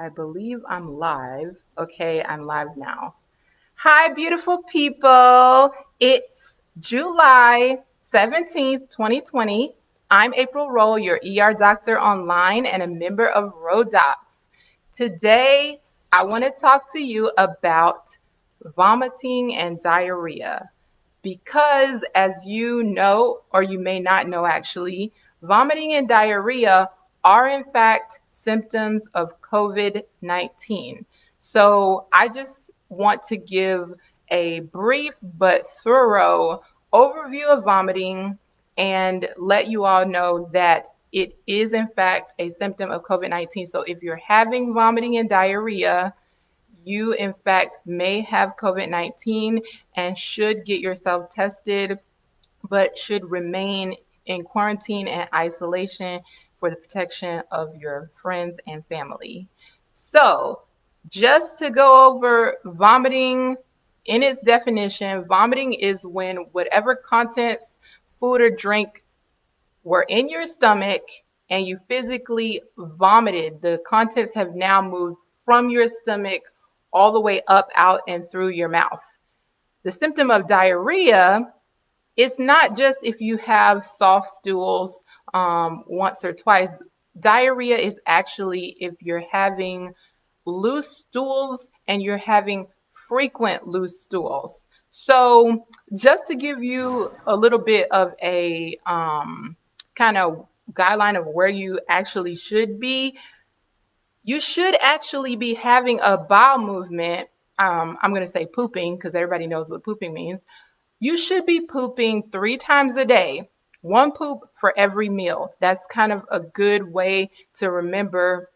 I believe I'm live. Okay, I'm live now. Hi, beautiful people. It's July 17th, 2020. I'm April Roll, your ER doctor online and a member of Rodocs. Today, I want to talk to you about vomiting and diarrhea because, as you know, or you may not know actually, vomiting and diarrhea are in fact symptoms of COVID 19. So I just want to give a brief but thorough overview of vomiting and let you all know that it is in fact a symptom of COVID 19. So if you're having vomiting and diarrhea, you in fact may have COVID 19 and should get yourself tested, but should remain in quarantine and isolation for the protection of your friends and family. So, just to go over vomiting in its definition, vomiting is when whatever contents, food, or drink were in your stomach and you physically vomited. The contents have now moved from your stomach all the way up, out, and through your mouth. The symptom of diarrhea is not just if you have soft stools once or twice. Diarrhea is actually if you're having loose stools and you're having frequent loose stools. So, just to give you a little bit of a kind of guideline of where you actually should be, you should actually be having a bowel movement. I'm going to say pooping because everybody knows what pooping means. You should be pooping 3 times a day, one poop for every meal. That's kind of a good way to remember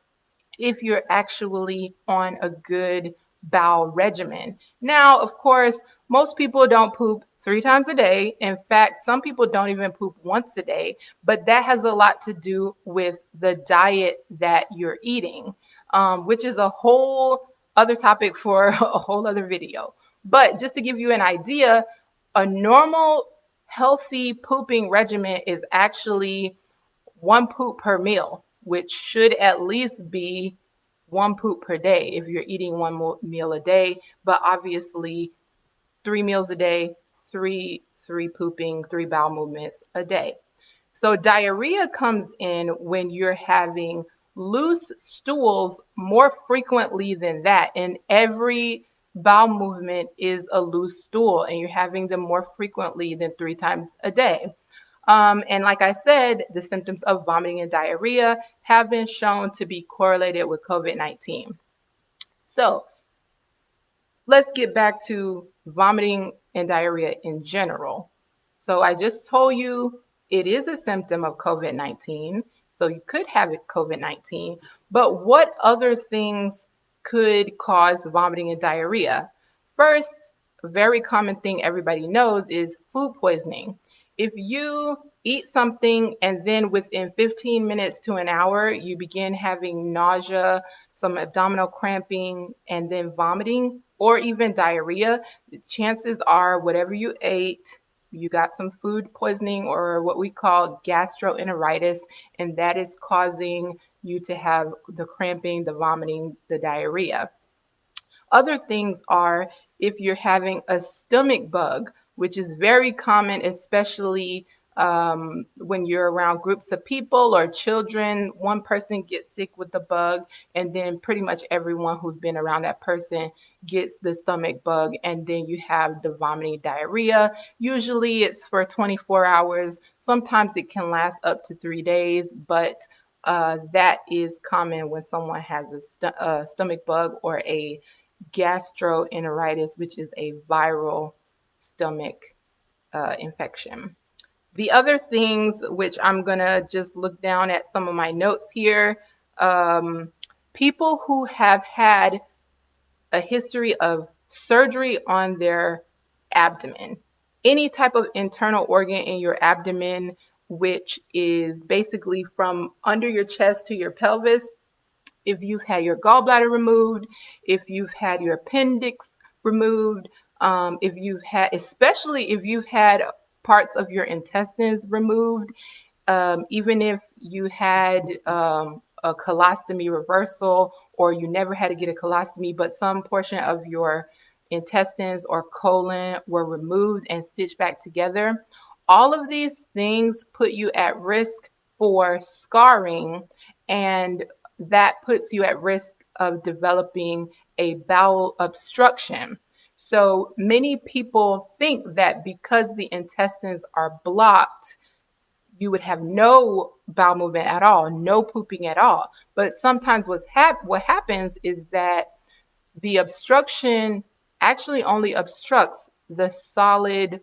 if you're actually on a good bowel regimen. Now, of course, most people don't poop 3 times a day. In fact, some people don't even poop once a day, but that has a lot to do with the diet that you're eating, which is a whole other topic for a whole other video. But just to give you an idea, a normal healthy pooping regimen is actually one poop per meal, which should at least be one poop per day if you're eating one meal a day. But obviously, 3 meals a day, three pooping, three bowel movements a day. So diarrhea comes in when you're having loose stools more frequently than that. And every bowel movement is a loose stool, and you're having them more frequently than 3 times a day. And like I said, the symptoms of vomiting and diarrhea have been shown to be correlated with COVID 19. So let's get back to vomiting and diarrhea in general. So I just told you it is a symptom of COVID 19. So you could have it COVID 19. But what other things could cause vomiting and diarrhea? First, a very common thing everybody knows is food poisoning. If you eat something and then within 15 minutes to an hour, you begin having nausea, some abdominal cramping, and then vomiting, or even diarrhea, chances are whatever you ate, you got some food poisoning or what we call gastroenteritis, and that is causing you to have the cramping, the vomiting, the diarrhea. Other things are if you're having a stomach bug, which is very common, especially when you're around groups of people or children. One person gets sick with the bug, and then pretty much everyone who's been around that person gets the stomach bug, and then you have the vomiting diarrhea. Usually it's for 24 hours. Sometimes it can last up to 3 days, but that is common when someone has a stomach bug or a gastroenteritis, which is a viral stomach infection. The other things, which I'm going to just look down at some of my notes here, um, people who have had a history of surgery on their abdomen, any type of internal organ in your abdomen, which is basically from under your chest to your pelvis, if you've had your gallbladder removed, if you've had your appendix removed, if you've had, especially if you've had parts of your intestines removed, even if you had a colostomy reversal or you never had to get a colostomy, but some portion of your intestines or colon were removed and stitched back together. All of these things put you at risk for scarring, and that puts you at risk of developing a bowel obstruction. So many people think that because the intestines are blocked, you would have no bowel movement at all, no pooping at all. But sometimes what happens is that the obstruction actually only obstructs the solid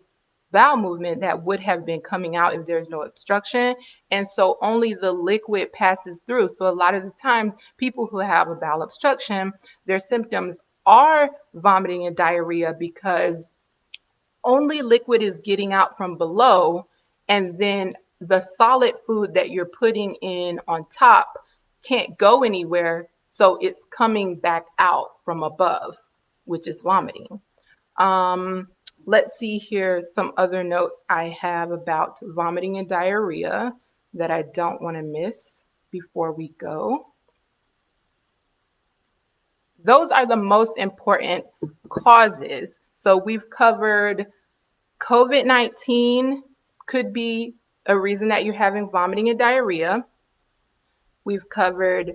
bowel movement that would have been coming out if there's no obstruction. And so only the liquid passes through. So a lot of the times, people who have a bowel obstruction, their symptoms are vomiting and diarrhea because only liquid is getting out from below, and then the solid food that you're putting in on top can't go anywhere, so it's coming back out from above, which is vomiting. um, let's see here, some other notes I have about vomiting and diarrhea that I don't want to miss before we go. Those are the most important causes. So we've covered COVID-19 could be a reason that you're having vomiting and diarrhea. We've covered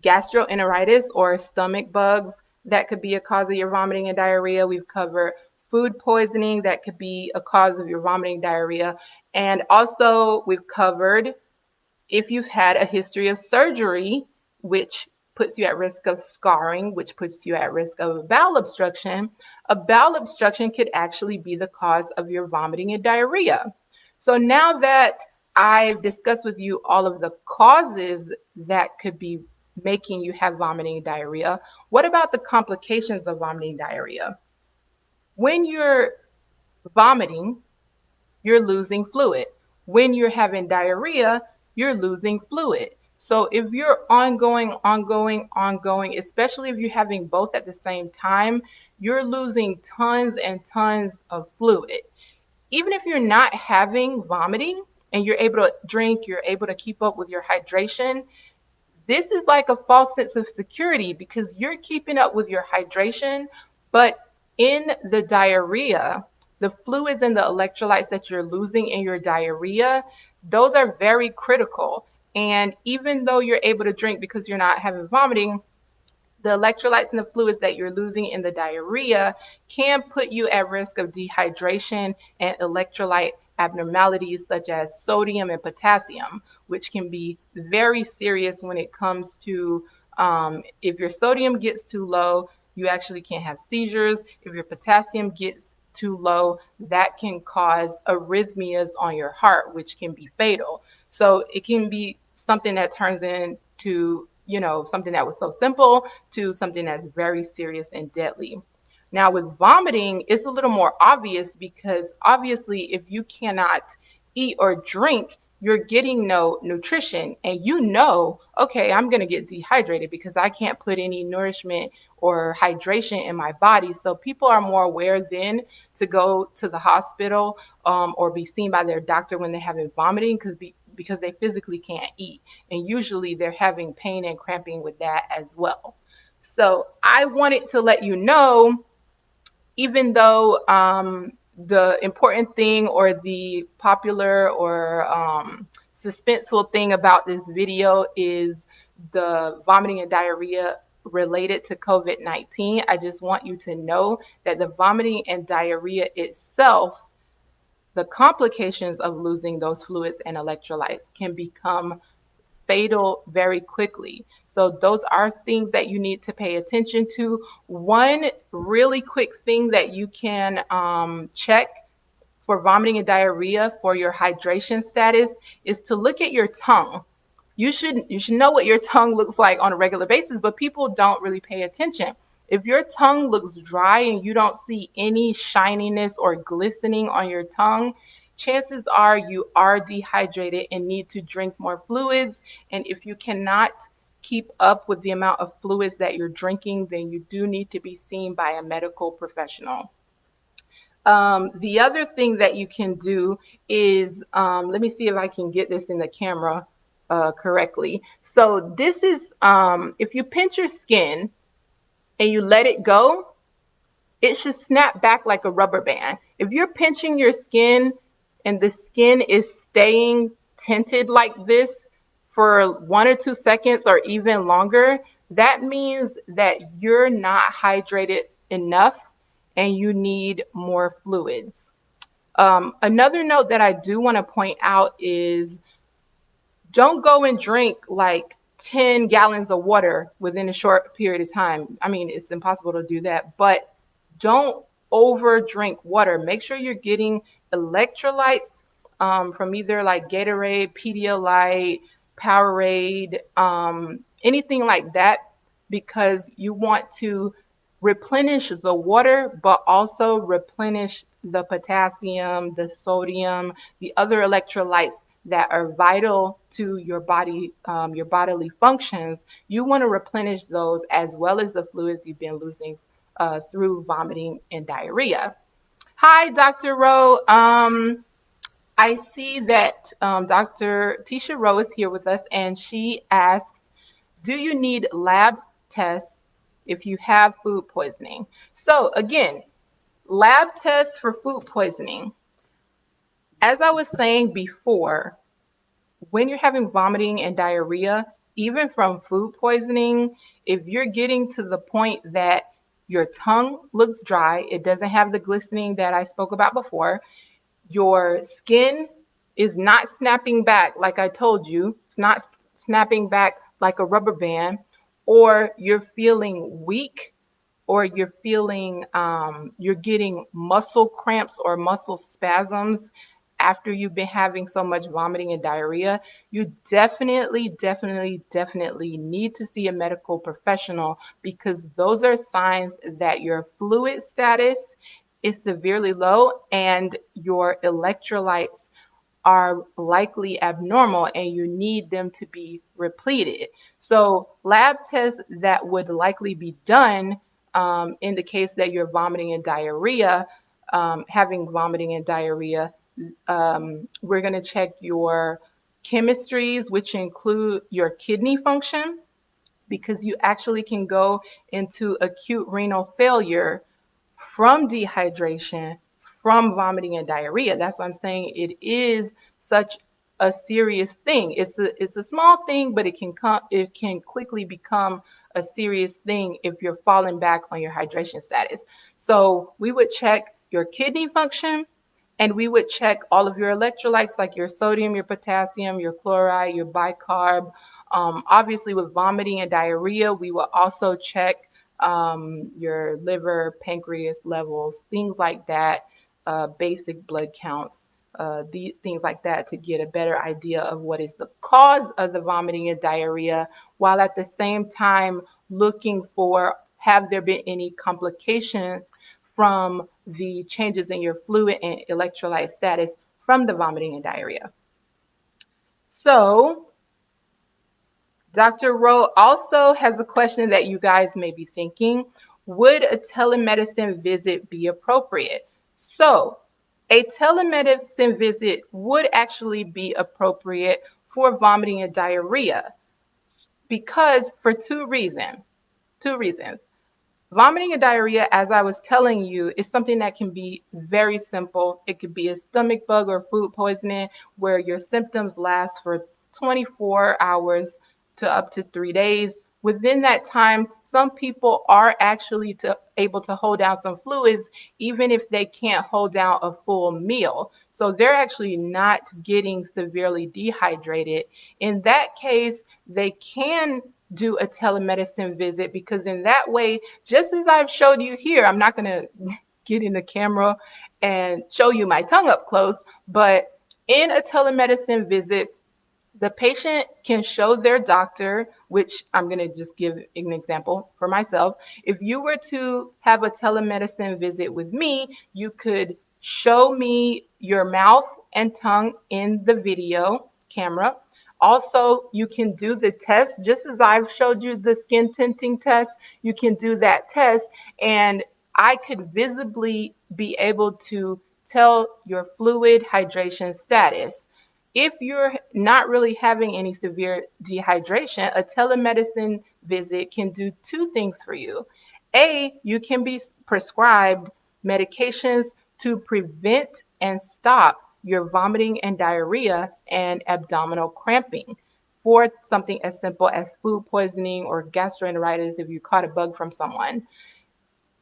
gastroenteritis or stomach bugs that could be a cause of your vomiting and diarrhea. We've covered food poisoning that could be a cause of your vomiting and diarrhea. And also we've covered if you've had a history of surgery, which puts you at risk of scarring, which puts you at risk of a bowel obstruction could actually be the cause of your vomiting and diarrhea. So now that I've discussed with you all of the causes that could be making you have vomiting and diarrhea, what about the complications of vomiting and diarrhea? When you're vomiting, you're losing fluid. When you're having diarrhea, you're losing fluid. So if you're ongoing, especially if you're having both at the same time, you're losing tons and tons of fluid. Even if you're not having vomiting and you're able to drink, you're able to keep up with your hydration, this is like a false sense of security because you're keeping up with your hydration, but in the diarrhea, the fluids and the electrolytes that you're losing in your diarrhea, those are very critical. And even though you're able to drink because you're not having vomiting, the electrolytes and the fluids that you're losing in the diarrhea can put you at risk of dehydration and electrolyte abnormalities such as sodium and potassium, which can be very serious when it comes to if your sodium gets too low, you actually can't have seizures. If your potassium gets too low, that can cause arrhythmias on your heart, which can be fatal. So it can be something that turns into, something that was so simple to something that's very serious and deadly. Now, with vomiting, it's a little more obvious because obviously, if you cannot eat or drink, you're getting no nutrition. And okay, I'm going to get dehydrated because I can't put any nourishment or hydration in my body. So people are more aware then to go to the hospital or be seen by their doctor when they're having vomiting because they physically can't eat. And usually they're having pain and cramping with that as well. So I wanted to let you know, even though the important thing or the popular or suspenseful thing about this video is the vomiting and diarrhea related to COVID-19, I just want you to know that the vomiting and diarrhea itself, the complications of losing those fluids and electrolytes can become fatal very quickly. So those are things that you need to pay attention to. One really quick thing that you can check for vomiting and diarrhea for your hydration status is to look at your tongue. You should know what your tongue looks like on a regular basis, but people don't really pay attention. If your tongue looks dry and you don't see any shininess or glistening on your tongue, chances are you are dehydrated and need to drink more fluids. And if you cannot keep up with the amount of fluids that you're drinking, then you do need to be seen by a medical professional. The other thing that you can do is, let me see if I can get this in the camera. correctly. So this is if you pinch your skin and you let it go, it should snap back like a rubber band. If you're pinching your skin and the skin is staying tinted like this for 1 or 2 seconds or even longer, that means that you're not hydrated enough and you need more fluids. Another note that I do want to point out is don't go and drink like 10 gallons of water within a short period of time. I mean, it's impossible to do that, but don't over drink water. Make sure you're getting electrolytes from either like Gatorade, Pedialyte, Powerade, anything like that, because you want to replenish the water, but also replenish the potassium, the sodium, the other electrolytes that are vital to your body, your bodily functions. You want to replenish those as well as the fluids you've been losing through vomiting and diarrhea. Hi, Dr. Rowe. I see that Dr. Tisha Rowe is here with us, and she asks, do you need lab tests if you have food poisoning? So again, lab tests for food poisoning. As I was saying before, when you're having vomiting and diarrhea, even from food poisoning, if you're getting to the point that your tongue looks dry, it doesn't have the glistening that I spoke about before, your skin is not snapping back like I told you, it's not snapping back like a rubber band, or you're feeling weak, or you're feeling you're getting muscle cramps or muscle spasms after you've been having so much vomiting and diarrhea, you definitely need to see a medical professional, because those are signs that your fluid status is severely low and your electrolytes are likely abnormal and you need them to be repleted. So lab tests that would likely be done in the case that you're vomiting and diarrhea, having vomiting and diarrhea, we're going to check your chemistries, which include your kidney function, because you actually can go into acute renal failure from dehydration, from vomiting and diarrhea. That's why I'm saying it is such a serious thing. It's a small thing, but it can quickly become a serious thing if you're falling back on your hydration status. So we would check your kidney function, and we would check all of your electrolytes like your sodium, your potassium, your chloride, your bicarb. Obviously, with vomiting and diarrhea, we will also check your liver, pancreas levels, things like that, basic blood counts, things like that, to get a better idea of what is the cause of the vomiting and diarrhea, while at the same time looking for, have there been any complications from the changes in your fluid and electrolyte status from the vomiting and diarrhea. So Dr. Rowe also has a question that you guys may be thinking: would a telemedicine visit be appropriate? So a telemedicine visit would actually be appropriate for vomiting and diarrhea, because for two reasons. Two reasons. Vomiting and diarrhea, as I was telling you, is something that can be very simple. It could be a stomach bug or food poisoning where your symptoms last for 24 hours to up to 3 days. Within that time, some people are actually able to hold down some fluids, even if they can't hold down a full meal. So they're actually not getting severely dehydrated. In that case, they can do a telemedicine visit, because in that way, just as I've showed you here, I'm not going to get in the camera and show you my tongue up close, but in a telemedicine visit, the patient can show their doctor, which I'm going to just give an example for myself. If you were to have a telemedicine visit with me, you could show me your mouth and tongue in the video camera. Also, you can do the test, just as I've showed you the skin tinting test. You can do that test, and I could visibly be able to tell your fluid hydration status. If you're not really having any severe dehydration, a telemedicine visit can do two things for you. A, you can be prescribed medications to prevent and stop your vomiting and diarrhea and abdominal cramping for something as simple as food poisoning or gastroenteritis if you caught a bug from someone.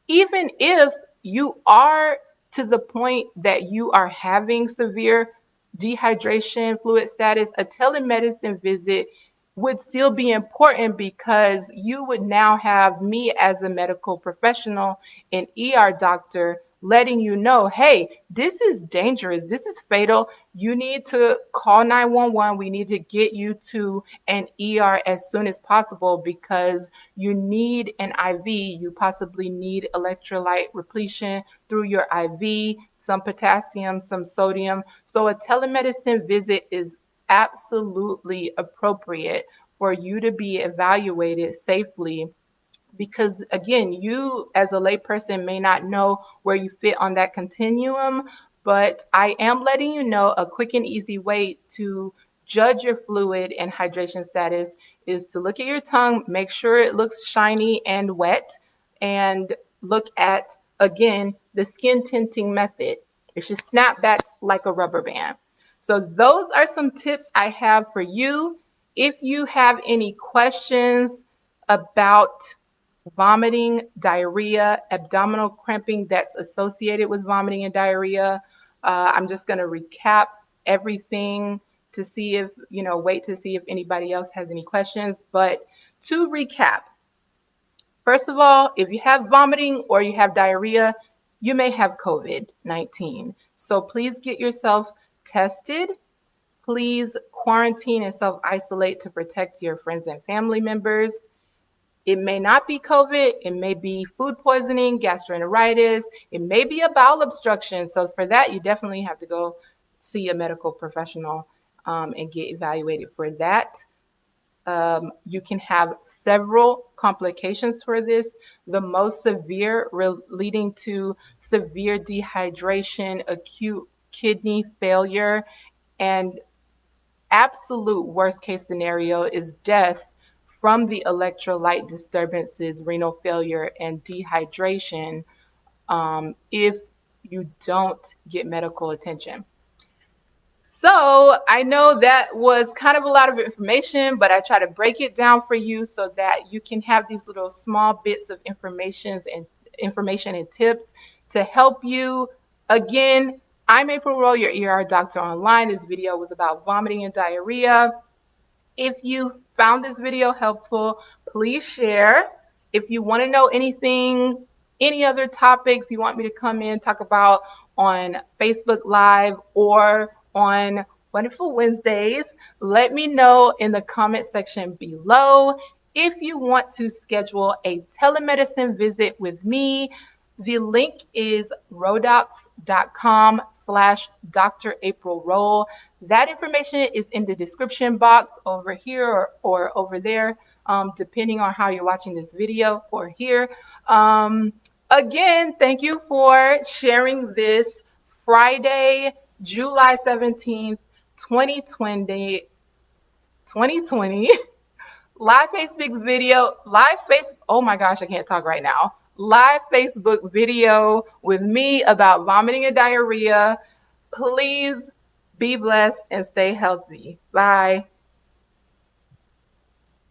Even if you are to the point that you are having severe dehydration, fluid status, a telemedicine visit would still be important because you would now have me as a medical professional, an ER doctor, letting you know, hey, this is dangerous. This is fatal. You need to call 911. We need to get you to an ER as soon as possible because you need an IV. You possibly need electrolyte repletion through your IV, some potassium, some sodium. So a telemedicine visit is absolutely appropriate for you to be evaluated safely because again, you as a layperson may not know where you fit on that continuum, but I am letting you know a quick and easy way to judge your fluid and hydration status is to look at your tongue, make sure it looks shiny and wet, and look at again the skin tinting method. It should snap back like a rubber band. So those are some tips I have for you. If you have any questions about vomiting, diarrhea, abdominal cramping that's associated with vomiting and diarrhea. I'm just going to recap everything to see if, wait to see if anybody else has any questions. But to recap, first of all, if you have vomiting or you have diarrhea, you may have COVID-19. So please get yourself tested. Please quarantine and self isolate to protect your friends and family members. It may not be COVID. It may be food poisoning, gastroenteritis. It may be a bowel obstruction. So for that, you definitely have to go see a medical professional and get evaluated for that. You can have several complications for this. The most severe leading to severe dehydration, acute kidney failure, and absolute worst case scenario is death from the electrolyte disturbances, renal failure, and dehydration if you don't get medical attention. So I know that was kind of a lot of information, but I try to break it down for you so that you can have these little small bits of information and tips to help you. Again, I'm April Rowe, your ER doctor online. This video was about vomiting and diarrhea. If you found this video helpful, please share. If you want to know anything, any other topics you want me to come in talk about on Facebook Live or on Wonderful Wednesdays, let me know in the comment section below. If you want to schedule a telemedicine visit with me, the link is rodox.com/Dr. April Roll. That information is in the description box over here or over there, depending on how you're watching this video or here. Again, thank you for sharing this Friday, July 17th, 2020, 2020 live Facebook video, oh my gosh, I can't talk right now. Live Facebook video with me about vomiting and diarrhea. Please be blessed and stay healthy. Bye.